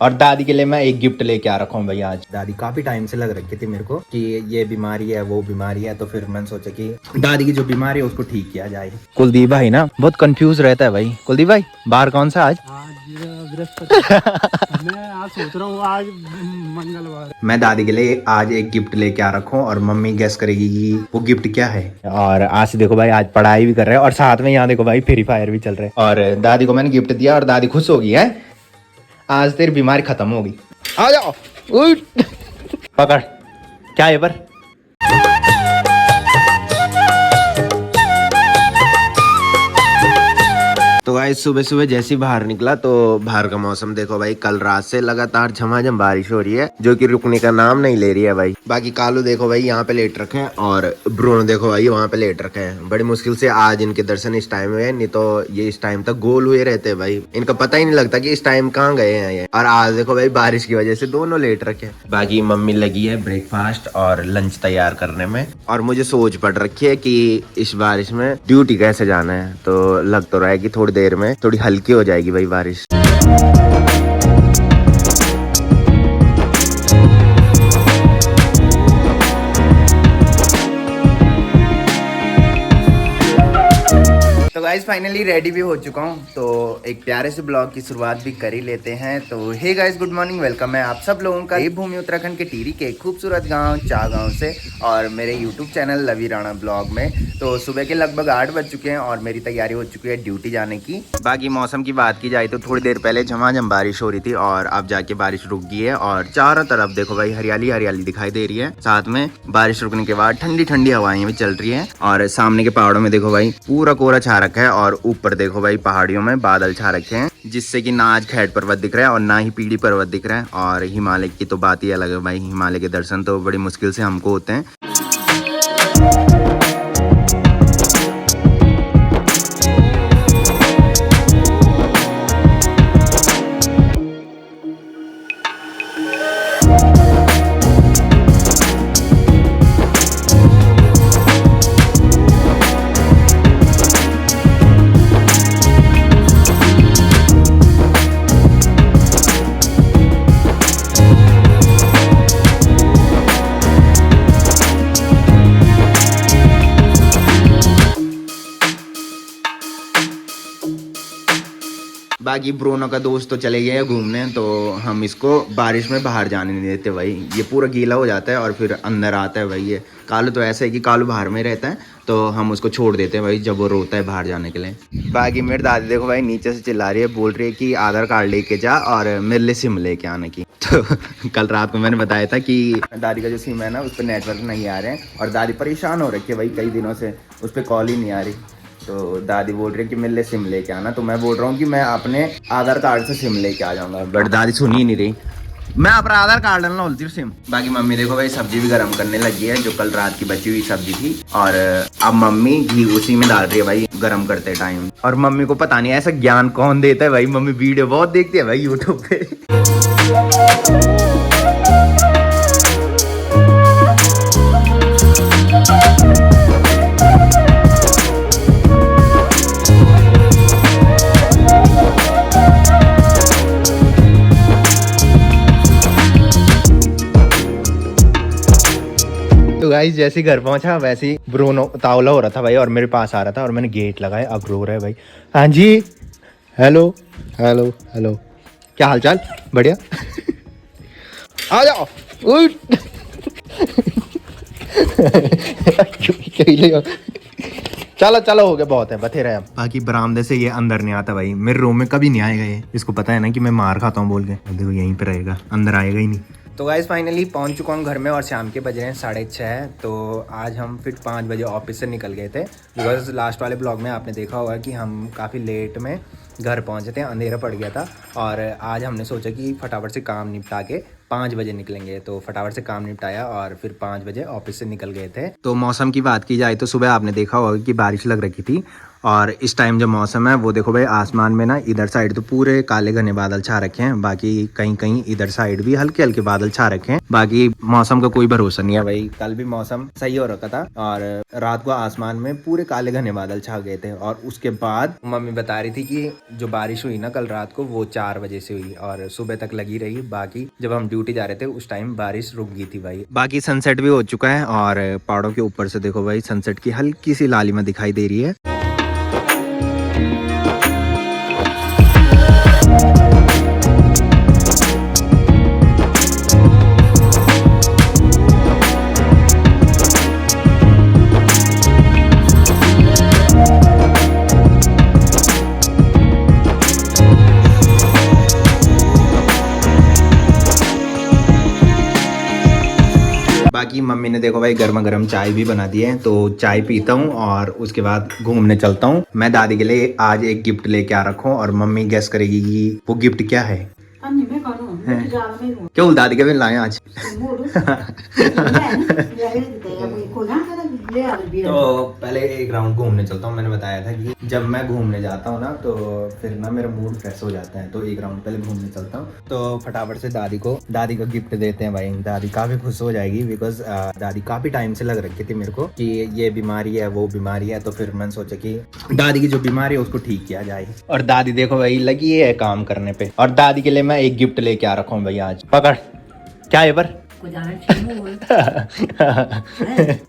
और दादी के लिए मैं एक गिफ्ट लेके आ रखा हूँ भाई आज। दादी काफी टाइम से लग रखी थी मेरे को कि ये बीमारी है वो बीमारी है, तो फिर मैंने सोचा कि दादी की जो बीमारी है उसको ठीक किया जाए। कुलदीप भाई ना बहुत कंफ्यूज रहता है भाई। कुलदीप भाई बाहर कौन सा आज? बृहस्पति। मैं आज सोच रहा हूँ आज मंगलवार। मैं दादी के लिए आज एक गिफ्ट लेके आ रखा हूँ और मम्मी गेस करेगी कि वो गिफ्ट क्या है। और आज से देखो भाई आज पढ़ाई भी कर रहे हैं और साथ में यहाँ देखो भाई फ्री फायर भी चल रहे हैं। और दादी को मैंने गिफ्ट दिया और दादी खुश होगी है। आज तेरी बीमारी खत्म होगी। आ जाओ। पकड़ क्या है पर। तो भाई सुबह सुबह जैसे ही बाहर निकला तो बाहर का मौसम देखो भाई, कल रात से लगातार झमाझम बारिश हो रही है जो कि रुकने का नाम नहीं ले रही है भाई। बाकी कालू देखो भाई यहाँ पे लेट रखे हैं और ब्रूनो देखो भाई वहाँ पे लेट रखे हैं। बड़ी मुश्किल से आज इनके दर्शन इस टाइम हुए, नहीं तो ये इस टाइम तक गोल हुए रहते भाई। इनका पता ही नहीं लगता कि इस टाइम कहाँ गए हैं ये। और आज देखो भाई बारिश की वजह से दोनों लेट रखे। बाकी मम्मी लगी है ब्रेकफास्ट और लंच तैयार करने में और मुझे सोच पड़ रखी है कि इस बारिश में ड्यूटी कैसे जाना है। तो लग तो रहा है कि थोड़ी देर में थोड़ी हल्की हो जाएगी भाई बारिश। तो गाइज फाइनली रेडी भी हो चुका हूँ, तो एक प्यारे से ब्लॉग की शुरुआत भी कर ही लेते हैं। तो hey guys good morning, welcome है आप सब लोगों का देवभूमि उत्तराखंड के टिहरी के खूबसूरत गांव चागांव से और मेरे यूट्यूब चैनल लवी राणा ब्लॉग में। तो सुबह के लगभग 8 बज चुके हैं और मेरी तैयारी हो चुकी है ड्यूटी जाने की। बाकी मौसम की बात की जाए तो थोड़ी देर पहले झमाझम बारिश हो रही थी और अब जाके बारिश रुक गई है और चारों तरफ देखो भाई हरियाली हरियाली दिखाई दे रही है। साथ में बारिश रुकने के बाद ठंडी ठंडी हवाएं भी चल रही है और सामने के पहाड़ों में देखो भाई पूरा कोहरा छा रखा है और ऊपर देखो भाई पहाड़ियों में बादल छा रखे हैं, जिससे कि ना आज खैट पर्वत दिख रहा है और ना ही पीढ़ी पर्वत दिख रहा है। और हिमालय की तो बात ही अलग है भाई, हिमालय के दर्शन तो बड़ी मुश्किल से हमको होते हैं। बाकी ब्रोनो का दोस्त तो चले गए हैं घूमने, तो हम इसको बारिश में बाहर जाने नहीं देते भाई। ये पूरा गीला हो जाता है और फिर अंदर आता है भाई। ये कालू तो ऐसा है कि कालू बाहर में रहता है तो हम उसको छोड़ देते हैं भाई जब वो रोता है बाहर जाने के लिए। बाकी मेरी दादी देखो भाई नीचे से चिल्ला रही है, बोल रही है कि आधार कार्ड लेके जा और मेरे लिए सिम लेके आने की। तो कल रात को मैंने बताया था कि दादी का जो सिम है ना उस पर नेटवर्क नहीं आ रहे हैं और दादी परेशान हो रखी है भाई, कई दिनों से उस पर कॉल ही नहीं आ रही। तो दादी बोल रही है कि मेरे लिए सिम लेके आना, तो मैं बोल रहा हूँ कि मैं अपने आधार कार्ड से सिम लेके आ जाऊंगा, बट दादी सुन ही नहीं रही। मैं अपना आधार कार्ड डालना बोलती हूँ सिम। बाकी मम्मी देखो भाई सब्जी भी गर्म करने लगी है, जो कल रात की बची हुई सब्जी थी और अब मम्मी घी उसी में डाल रही है भाई गर्म करते टाइम। और मम्मी को पता नहीं ऐसा ज्ञान कौन देता है भाई, मम्मी वीडियो बहुत देखती है भाई यूट्यूब पे। तो गाइस जैसे घर पहुंचा वैसे ही ब्रूनो तावला हो रहा था भाई और मेरे पास आ रहा था और मैंने गेट लगाया, अब रो रहा है भाई। हाँ जी हेलो हेलो हेलो, क्या हालचाल? बढ़िया। आ जाओ। चलो चलो हो गया बहुत है, बथेरा है। बाकी बरामदे से ये अंदर नहीं आता भाई, मेरे रूम में कभी नहीं आएगा ये। इसको पता है ना कि मैं मार खाता हूँ बोल के, देखो यहीं पे रहेगा, अंदर आएगा ही नहीं। तो गाइस फाइनली पहुंच चुका हूं घर में और शाम के बज रहे हैं 6:30। तो आज हम फिर 5 बजे ऑफिस से निकल गए थे, बिकॉज लास्ट वाले ब्लॉग में आपने देखा होगा कि हम काफ़ी लेट में घर पहुंचे थे, अंधेरा पड़ गया था। और आज हमने सोचा कि फटाफट से काम निपटा के 5 बजे निकलेंगे, तो फटाफट से काम निपटाया और फिर 5 बजे ऑफिस से निकल गए थे। तो मौसम की बात की जाए तो सुबह आपने देखा होगा कि बारिश लग रखी थी और इस टाइम जो मौसम है वो देखो भाई, आसमान में ना इधर साइड तो पूरे काले घने बादल छा रखे हैं, बाकी कहीं कहीं इधर साइड भी हल्के हल्के बादल छा रखे हैं। बाकी मौसम का कोई भरोसा नहीं है भाई। कल भी मौसम सही हो रखा था और रात को आसमान में पूरे काले घने बादल छा गए थे, और उसके बाद मम्मी बता रही थी कि जो बारिश हुई ना कल रात को वो 4 बजे से हुई और सुबह तक लगी रही। बाकी जब हम ड्यूटी जा रहे थे उस टाइम बारिश रुक गई थी भाई। बाकी सनसेट भी हो चुका है और पहाड़ों के ऊपर से देखो भाई सनसेट की हल्की सी लालिमा दिखाई दे रही है। बाकी मम्मी ने देखो भाई गर्मा गर्म चाय भी बना दी है, तो चाय पीता हूँ और उसके बाद घूमने चलता हूँ। मैं दादी के लिए आज एक गिफ्ट लेके आ रखा हूँ और मम्मी गेस करेगी कि वो गिफ्ट क्या है। क्यों दादी के भी लाए आज? तो पहले एक राउंड घूमने चलता हूँ। मैंने बताया था कि जब मैं घूमने जाता हूँ ना तो फिर ना मेरा मूड फ्रेश हो जाता है, तो एक राउंड पहले घूमने चलता हूँ। तो फटाफट से दादी को गिफ्ट देते हैं भाई। दादी काफी खुश हो जाएगी बिकॉज दादी काफी टाइम से लग रखी थी मेरे को कि ये बीमारी है वो बीमारी है, तो फिर मैंने सोचा कि दादी की जो बीमारी है उसको ठीक किया जाए। और दादी देखो भाई लगी है काम करने पे, और दादी के लिए मैं एक गिफ्ट लेके आ रखा हूँ भाई आज। पकड़, क्या है पर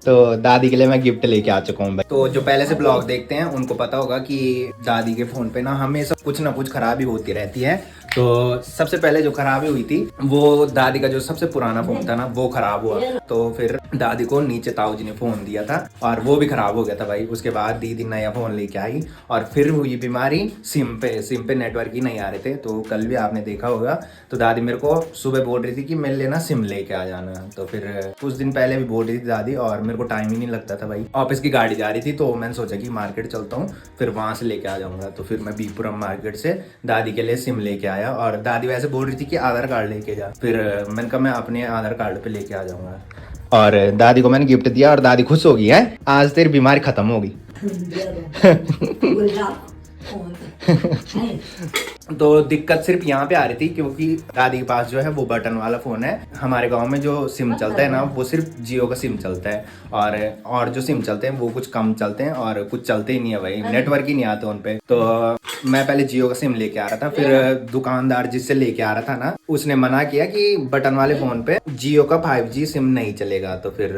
तो दादी के लिए मैं गिफ्ट लेके आ चुका हूँ भाई। तो जो पहले से ब्लॉग देखते हैं उनको पता होगा कि दादी के फोन पे ना हमेशा कुछ ना कुछ खराबी होती रहती है। तो सबसे पहले जो खराबी हुई थी वो दादी का जो सबसे पुराना फोन था ना वो खराब हुआ, तो फिर दादी को नीचे ताऊ जी ने फोन दिया था और वो भी खराब हो गया था भाई। उसके बाद दीदी नया फोन लेके आई और फिर हुई बीमारी सिम पे नेटवर्क ही नहीं आ रहे थे। तो कल भी आपने देखा होगा, तो दादी मेरे को सुबह बोल रही थी कि मेरे लिए ना सिम लेके आ जाना। तो फिर कुछ दिन पहले भी बोल रही थी दादी, और मेरे को टाइम ही नहीं लगता था भाई, ऑफिस की गाड़ी जा रही थी। तो मैंने सोचा कि मार्केट चलता हूँ फिर वहां से लेके आ जाऊंगा। तो फिर मैं बीपुरम मार्केट से दादी के लिए सिम लेके आया, और दादी वैसे बोल रही थी कि आधार कार्ड लेके जा, फिर मैंने कहा मैं अपने आधार कार्ड पे लेके आ जाऊंगा। और दादी को मैंने गिफ्ट दिया और दादी खुश हो गई है, आज तेरी बीमारी खत्म होगी। तो दिक्कत सिर्फ यहाँ पे आ रही थी क्योंकि दादी के पास जो है वो बटन वाला फोन है। हमारे गांव में जो सिम चलता है ना वो सिर्फ जियो का सिम चलता है, और जो सिम चलते हैं वो कुछ कम चलते हैं और कुछ चलते ही नहीं है भाई, नेटवर्क ही नहीं आता उन पे। तो मैं पहले जियो का सिम लेके आ रहा था, फिर दुकानदार जिससे लेके आ रहा था ना उसने मना किया कि बटन वाले फोन पे जियो का 5G सिम नहीं चलेगा। तो फिर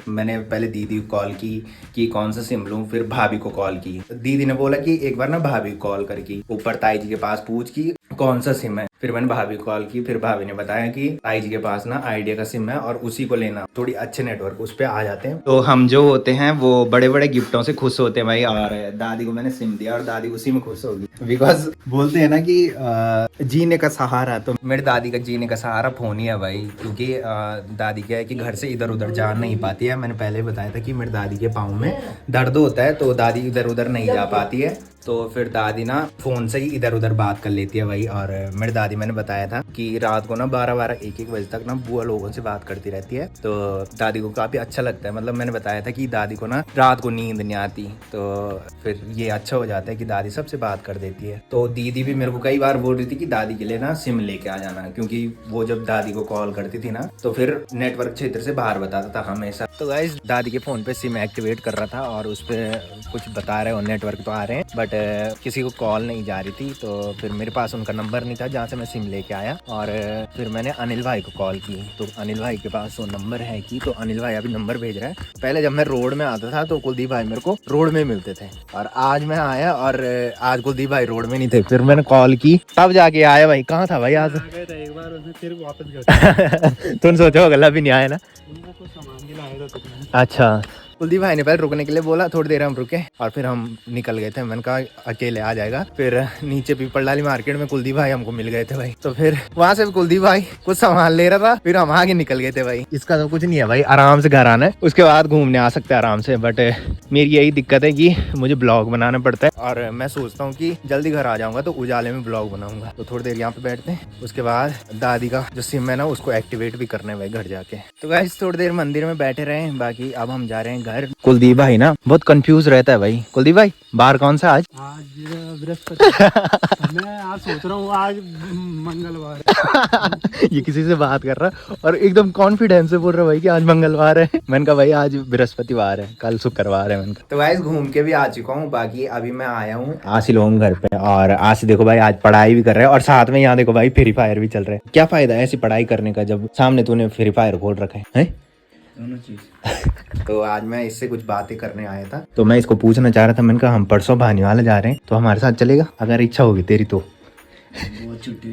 मैंने पहले दीदी को कॉल की कि कौन सा सिम लूं, फिर भाभी को कॉल की। दीदी ने बोला कि एक बार ना भाभी को कॉल करके ऊपर ताई जी के पास पूछ की कौन सा सिम है। फिर मैंने भाभी को कॉल की, फिर भाभी ने बताया कि ताई जी के पास ना आइडिया का सिम है और उसी को लेना, थोड़ी अच्छे नेटवर्क उस पर आ जाते हैं। तो हम जो होते हैं वो बड़े बड़े गिफ्टों से खुश होते हैं भाई, और दादी को मैंने सिम दिया और दादी उसी में खुश होगी। बिकॉज बोलते हैं ना कि जीने का सहारा, तो मेरी दादी का जीने का सहारा फोन ही है भाई। क्योंकि दादी क्या है कि घर से इधर उधर जा नहीं पाती है। मैंने पहले बताया था कि मेरी दादी के पाँव में दर्द होता है, तो दादी इधर उधर नहीं जा पाती है। तो फिर दादी ना फोन से ही इधर उधर बात कर लेती है भाई। और मेरी दादी मैंने बताया था कि रात को ना 12-12 1-1 बजे तक ना बुआ लोगों से बात करती रहती है। तो दादी को काफी अच्छा लगता है। मतलब मैंने बताया था कि दादी को ना रात को नींद नहीं आती, तो फिर ये अच्छा हो जाता है कि दादी सबसे बात कर देती है। तो दीदी भी मेरे को कई बार बोल रही थी कि दादी के लिए ना सिम लेके आ जाना, क्योंकि वो जब दादी को कॉल करती थी ना तो फिर नेटवर्क क्षेत्र से बाहर बताता था हमेशा। तो गाइस दादी के फोन पे सिम एक्टिवेट कर रहा था और उस पर कुछ बता रहे हो नेटवर्क तो आ रहे हैं, बट किसी को कॉल नहीं जा रही थी। तो फिर मेरे पास उनका नंबर नहीं था जहाँ से मैं सिम लेके आया, और फिर मैंने अनिल भाई को कॉल की। तो अनिल भाई के पास वो नंबर है कि, तो अनिल भाई अभी नंबर भेज रहा है। पहले जब मैं रोड में आता था तो कुलदीप भाई मेरे को रोड में मिलते थे, और आज मैं आया और आज कुलदीप भाई रोड में नहीं थे। फिर मैंने कॉल की तब जाके आया भाई। कहाँ था भाई आज? एक बार फिर वापस तुम सोचो गला भी नहीं आया ना। अच्छा, कुलदीप भाई ने पहले रुकने के लिए बोला, थोड़ी देर हम रुके और फिर हम निकल गए थे। मैंने कहा अकेले आ जाएगा। फिर नीचे पीपल डाली मार्केट में कुलदीप भाई हमको मिल गए थे भाई। तो फिर वहां से कुलदीप भाई कुछ सामान ले रहा था, फिर हम आगे निकल गए थे भाई। इसका तो कुछ नहीं है भाई, आराम से घर आना है, उसके बाद घूमने आ सकते हैं आराम से। बट मेरी यही दिक्कत है कि मुझे ब्लॉग बनाना पड़ता है, और मैं सोचता हूँ कि जल्दी घर आ जाऊंगा तो उजाले में ब्लॉग बनाऊंगा। तो थोड़ी देर यहाँ पे बैठते हैं, उसके बाद दादी का जो सिम है ना उसको एक्टिवेट भी करना है भाई घर जाके। तो गाइस थोड़ी देर मंदिर में बैठे रहे, बाकी अब हम जा रहे हैं घर। कुलदीप भाई ना बहुत कंफ्यूज रहता है भाई। कुलदीप भाई बाहर कौन सा आज? बृहस्पति। मैं आज सोच रहा हूँ आज मंगलवार। ये किसी से बात कर रहा है और एकदम कॉन्फिडेंस से बोल रहा है भाई कि आज मंगलवार है। मैंने कहा भाई आज बृहस्पतिवार है, कल शुक्रवार है। मैंने कहा तो गाइस घूम के भी आ चुका हूँ। बाकी अभी मैं आया हूँ आसिल होम घर पे, और आसिल देखो भाई आज पढ़ाई भी कर रहा है और साथ में यहाँ देखो भाई फ्री फायर भी चल रहा है। क्या फायदा है ऐसी पढ़ाई करने का जब सामने तूने फ्री फायर खोल रखा है? दोनों चीज। तो आज मैं इससे कुछ बातें करने आया था, तो मैं इसको पूछना चाह रहा था। मैंने कहा हम परसों भानीवाला जा रहे हैं तो हमारे साथ चलेगा अगर इच्छा होगी तेरी तो? बहुत छुट्टी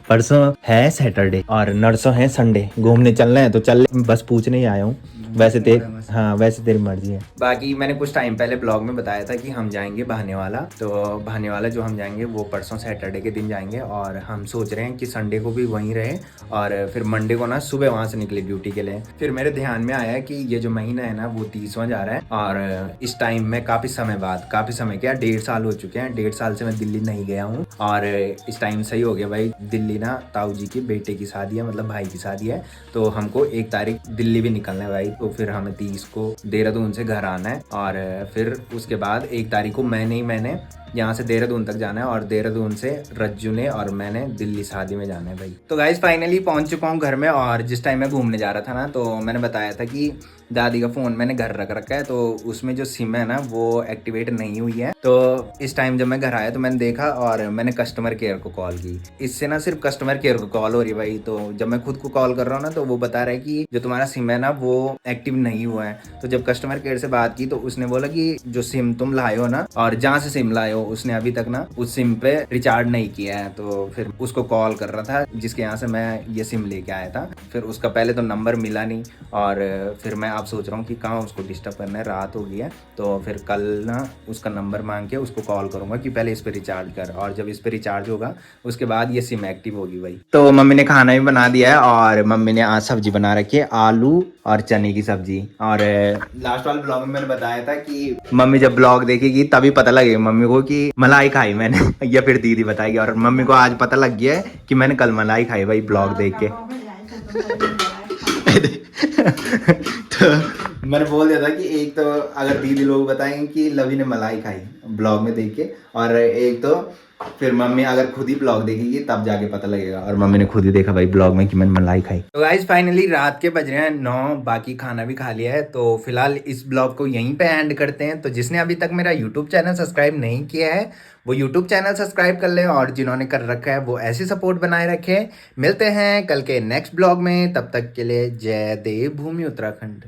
परसों है सैटरडे और नरसों है संडे। घूमने चलना है तो चल, बस पूछने ही आया हूँ। वैसे तेरी मर्जी है। बाकी मैंने कुछ टाइम पहले ब्लॉग में बताया था कि हम जाएंगे भानेवाला। तो भानेवाला जो हम जाएंगे वो परसों सैटरडे के दिन जाएंगे, और हम सोच रहे हैं कि संडे को भी वहीं रहे और फिर मंडे को ना सुबह वहाँ से निकले ड्यूटी के लिए। फिर मेरे ध्यान में आया कि ये जो महीना है ना वो 30वां जा रहा है, और इस टाइम में काफ़ी समय क्या 1.5 साल हो चुके हैं। 1.5 साल से मैं दिल्ली नहीं गया हूँ, और इस टाइम सही हो गया भाई। दिल्ली ना ताऊ जी के बेटे की शादी है, मतलब भाई की शादी है, तो हमको 1 तारीख दिल्ली भी निकलना है भाई। तो फिर हमें 30 को देहरादून से घर आना है, और फिर उसके बाद 1 तारीख को मैंने यहाँ से देहरादून तक जाना है, और देहरादून से रज्जू ने और मैंने दिल्ली शादी में जाना है भाई। तो गाइस फाइनली पहुंच चुका हूँ घर में, और जिस टाइम मैं घूमने जा रहा था ना तो मैंने बताया था कि दादी का फ़ोन मैंने घर रख रखा है, तो उसमें जो सिम है ना वो एक्टिवेट नहीं हुई है। तो इस टाइम जब मैं घर आया तो मैंने देखा और मैंने कस्टमर केयर को कॉल की। इससे ना सिर्फ कस्टमर केयर को कॉल हो रही है भाई। तो जब मैं खुद को कॉल कर रहा हूँ ना तो वो बता रहा है कि जो तुम्हारा सिम है ना वो एक्टिव नहीं हुआ है। तो जब कस्टमर केयर से बात की तो उसने बोला कि जो सिम तुम लाए हो ना और जहाँ से सिम लाए हो उसने अभी तक ना उस सिम पे रिचार्ज नहीं किया है। तो फिर उसको कॉल कर रहा था जिसके यहाँ से मैं ये सिम लेके आया था। फिर उसका पहले तो नंबर मिला नहीं, और फिर मैं आप सोच रहा हूँ कि कहाँ उसको डिस्टर्ब करना है, रात हो गई है। तो फिर कल ना उसका नंबर मांग के उसको कॉल करूँगा कि पहले इस पर रिचार्ज कर, और जब इस पर रिचार्ज होगा उसके बाद ये सिम एक्टिव होगी भाई। तो मम्मी ने खाना भी बना दिया है, और मम्मी ने आज सब्जी बना रखी है आलू और चने की सब्जी। और लास्ट वाले ब्लॉग में मैंने बताया था कि मम्मी जब ब्लॉग देखेगी तभी पता लगेगा मम्मी को कि मलाई खाई मैंने या फिर दीदी बताएगी। और मम्मी को आज पता लग गया है कि मैंने कल मलाई खाई भाई ब्लॉग देख के। तो मैंने बोल दिया था कि एक तो अगर दीदी लोग बताएंगे कि लवी ने मलाई खाई ब्लॉग में देख के, और एक तो फिर मम्मी अगर खुद ही ब्लॉग देखेगी तब जाके पता लगेगा। और मम्मी ने खुद ही देखा भाई ब्लॉग में कि मैंने मलाई खाई। तो गाइस फाइनली रात के बज रहे हैं 9, बाकी खाना भी खा लिया है। तो फिलहाल इस ब्लॉग को यहीं पे एंड करते हैं। तो जिसने अभी तक मेरा यूट्यूब चैनल सब्सक्राइब नहीं किया है वो यूट्यूब चैनल सब्सक्राइब कर ले, और जिन्होंने कर रखा है वो ऐसे सपोर्ट बनाए रखे। मिलते हैं कल के नेक्स्ट ब्लॉग में, तब तक के लिए जय देव भूमि उत्तराखंड।